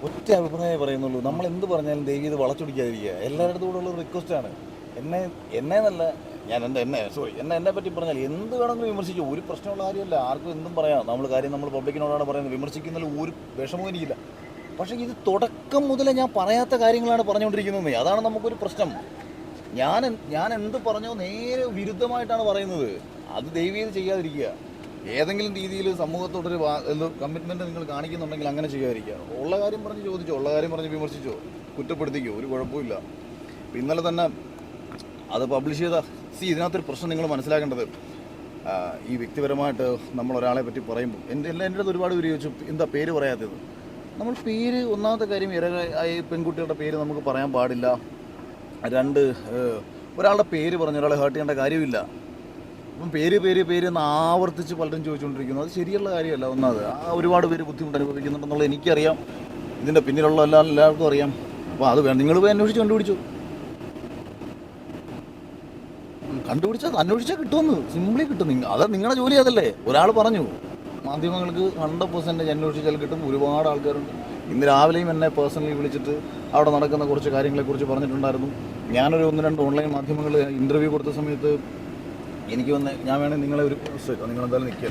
ഒറ്റ അഭിപ്രായമേ പറയുന്നുള്ളൂ. നമ്മൾ എന്ത് പറഞ്ഞാലും ദൈവം ഇത് വളച്ചൊടിക്കാതിരിക്കുക. എല്ലാവരുടെ കൂടെ ഉള്ള റിക്വസ്റ്റാണ്. എന്നെ എന്നല്ല, ഞാൻ എന്നെ പറ്റി പറഞ്ഞാൽ എന്ത് വേണമെങ്കിലും വിമർശിച്ചു, ഒരു പ്രശ്നമുള്ള കാര്യമല്ല. ആർക്കും എന്തും പറയാം. നമ്മൾ പബ്ലിക്കിനോടാണ് പറയുന്നത്. വിമർശിക്കുന്നതിൽ ഒരു വിഷമവും എനിക്കില്ല. പക്ഷേ ഇത് തുടക്കം മുതലേ ഞാൻ പറയാത്ത കാര്യങ്ങളാണ് പറഞ്ഞുകൊണ്ടിരിക്കുന്നത്. അതാണ് നമുക്കൊരു പ്രശ്നം. ഞാൻ എന്ത് പറഞ്ഞോ നേരെ വിരുദ്ധമായിട്ടാണ് പറയുന്നത്. അത് ദയവ് ചെയ്ത് ചെയ്യാതിരിക്കുക. ഏതെങ്കിലും രീതിയിൽ സമൂഹത്തോടൊരു കമ്മിറ്റ്മെൻറ്റ് നിങ്ങൾ കാണിക്കുന്നുണ്ടെങ്കിൽ അങ്ങനെ ചെയ്യാതിരിക്കുക. ഉള്ള കാര്യം പറഞ്ഞ് ചോദിച്ചോ, ഉള്ള കാര്യം പറഞ്ഞ് വിമർശിച്ചോ, കുറ്റപ്പെടുത്തിക്കോ, ഒരു കുഴപ്പമില്ല. ഇന്നലെ തന്നെ അത് പബ്ലിഷ് ചെയ്ത ഇതിനകത്തൊരു പ്രശ്നം നിങ്ങൾ മനസ്സിലാക്കേണ്ടത്, ഈ വ്യക്തിപരമായിട്ട് നമ്മൾ ഒരാളെ പറ്റി പറയുമ്പോൾ എൻ്റെ അടുത്ത് ഒരുപാട് പേര് ചോദിച്ചു എന്താ പേര് പറയാത്തത്. നമ്മൾ പേര്, ഒന്നാമത്തെ കാര്യം പെൺകുട്ടികളുടെ പേര് നമുക്ക് പറയാൻ പാടില്ല. രണ്ട്, ഒരാളുടെ പേര് പറഞ്ഞ് ഒരാളെ ഹേർട്ട് ചെയ്യേണ്ട കാര്യമില്ല. അപ്പം പേര് എന്ന് ആവർത്തിച്ച് പലരും ചോദിച്ചുകൊണ്ടിരിക്കുന്നു. അത് ശരിയുള്ള കാര്യമല്ല. ഒന്നാമത് ഒരുപാട് പേര് ബുദ്ധിമുട്ട് അനുഭവിക്കുന്നുണ്ടെന്നുള്ളത് എനിക്കറിയാം. ഇതിൻ്റെ പിന്നിലുള്ള എല്ലാവർക്കും അറിയാം. അപ്പോൾ അത് നിങ്ങൾ പോയി അന്വേഷിച്ചാൽ കിട്ടുമെന്ന് സിംപ്ലി കിട്ടും. അത് നിങ്ങളുടെ ജോലി അതല്ലേ. ഒരാൾ പറഞ്ഞു മാധ്യമങ്ങൾക്ക് 100% അന്വേഷിച്ചാൽ കിട്ടും. ഒരുപാട് ആൾക്കാരുണ്ട്. ഇന്ന് രാവിലെയും എന്നെ പേഴ്സണലി വിളിച്ചിട്ട് അവിടെ നടക്കുന്ന കുറച്ച് കാര്യങ്ങളെക്കുറിച്ച് പറഞ്ഞിട്ടുണ്ടായിരുന്നു. ഞാനൊരു 1-2 ഓൺലൈൻ മാധ്യമങ്ങൾ ഇൻ്റർവ്യൂ കൊടുത്ത സമയത്ത് എനിക്ക് ഞാൻ വേണമെങ്കിൽ നിങ്ങളെ ഒരു നിങ്ങളെന്തായാലും നിൽക്കുക.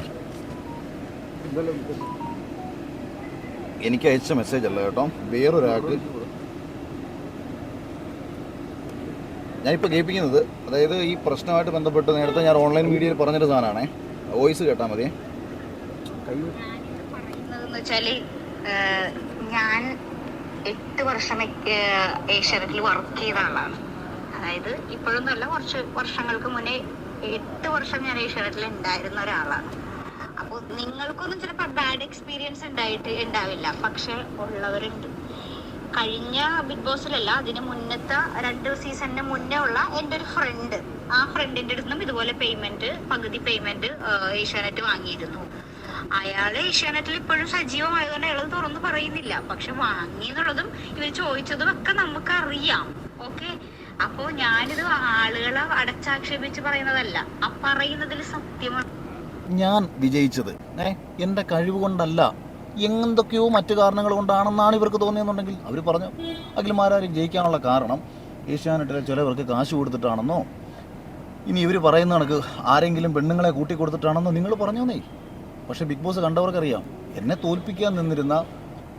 എനിക്ക് അയച്ച മെസ്സേജ് അല്ല കേട്ടോ, വേറൊരാൾക്ക് ഞാനിപ്പോൾ കേൾപ്പിക്കുന്നത്. അതായത് ഈ പ്രശ്നമായിട്ട് ബന്ധപ്പെട്ട് നേരത്തെ ഞാൻ ഓൺലൈൻ മീഡിയയിൽ പറഞ്ഞൊരു സാധനമാണേ. വോയിസ് കേട്ടാൽ മതി. പറയുന്നതെന്ന് വെച്ചാല്, ഞാൻ 8 വർഷം ഏഷ്യാനെറ്റിൽ വർക്ക് ചെയ്ത ആളാണ്. അതായത് ഇപ്പോഴൊന്നുമല്ല, കുറച്ച് വർഷങ്ങൾക്ക് മുന്നേ 8 വർഷം ഞാൻ ഏഷ്യാനെറ്റിൽ ഉണ്ടായിരുന്ന ഒരാളാണ്. അപ്പോൾ നിങ്ങൾക്കൊന്നും ചിലപ്പോൾ ബാഡ് എക്സ്പീരിയൻസ് ഉണ്ടാവില്ല, പക്ഷെ ഉള്ളവരുണ്ട്. കഴിഞ്ഞ ബിഗ് ബോസിലല്ല, അതിന് മുന്നത്തെ 2 സീസണിന് മുന്നേ ഉള്ള എൻ്റെ ഒരു ഫ്രണ്ട്, ആ ഫ്രണ്ടിൻ്റെ അടുത്തും ഇതുപോലെ പകുതി പേയ്മെന്റ് ഏഷ്യാനെറ്റ് വാങ്ങിയിരുന്നു. അയാള് ഏഷ്യാനെറ്റിൽ ഇപ്പോഴും സജീവമായതുകൊണ്ട് അയാൾ തുറന്ന് പറയുന്നില്ല. പക്ഷെ വാങ്ങിയെന്നുള്ളതും ഇവർ ചോദിച്ചതും ഒക്കെ നമുക്കറിയാം. ഓക്കെ, അപ്പോ ഞാനിത് ആളുകളെ അടച്ചാക്ഷേപിച്ച് പറയുന്നതല്ല, ആ പറയുന്നതിൽ സത്യമാണ്. ഞാൻ വിജയിച്ചത് എൻ്റെ കഴിവ് കൊണ്ടല്ല, എന്തൊക്കെയോ മറ്റു കാരണങ്ങൾ കൊണ്ടാണെന്നാണ് ഇവർക്ക് തോന്നിയെന്നുണ്ടെങ്കിൽ അവർ പറഞ്ഞു. അഖിൽമാരാരും ജയിക്കാനുള്ള കാരണം ഏഷ്യാനെറ്റിലെ ചിലവർക്ക് കാശ് കൊടുത്തിട്ടാണെന്നോ, ഇനി ഇവർ പറയുന്ന കണക്ക് ആരെങ്കിലും പെണ്ണുങ്ങളെ കൂട്ടി കൊടുത്തിട്ടാണെന്നോ നിങ്ങൾ പറഞ്ഞോന്നേ. പക്ഷേ ബിഗ് ബോസ് കണ്ടവർക്കറിയാം, എന്നെ തോൽപ്പിക്കാൻ നിന്നിരുന്ന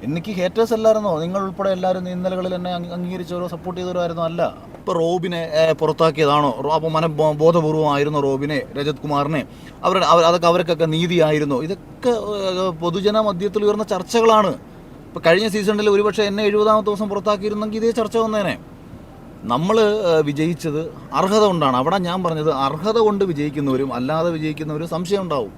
എനിക്ക് ഹേറ്റേഴ്സ് അല്ലായിരുന്നോ. നിങ്ങൾ ഉൾപ്പെടെ എല്ലാവരും ഇന്നലകളിൽ എന്നെ അംഗീകരിച്ചവരോ സപ്പോർട്ട് ചെയ്തവരോ ആയിരുന്നോ? അല്ല. ഇപ്പോൾ റോബിനെ പുറത്താക്കിയതാണോ? അപ്പോൾ ബോധപൂർവമായിരുന്നു റോബിനെ, രജത് കുമാറിനെ, അതൊക്കെ അവർക്കൊക്കെ നീതിയായിരുന്നു. ഇതൊക്കെ പൊതുജന മധ്യത്തിൽ ഉയർന്ന ചർച്ചകളാണ്. ഇപ്പോൾ കഴിഞ്ഞ സീസണിൽ ഒരുപക്ഷെ എന്നെ 70ാമത്തെ ദിവസം പുറത്താക്കിയിരുന്നെങ്കിൽ ഇതേ ചർച്ച വന്നേനെ. നമ്മൾ വിജയിച്ചത് അർഹത കൊണ്ടാണ്. അവിടെ ഞാൻ പറഞ്ഞത് അർഹത കൊണ്ട് വിജയിക്കുന്നവരും അല്ലാതെ വിജയിക്കുന്നവരും സംശയം ഉണ്ടാവും.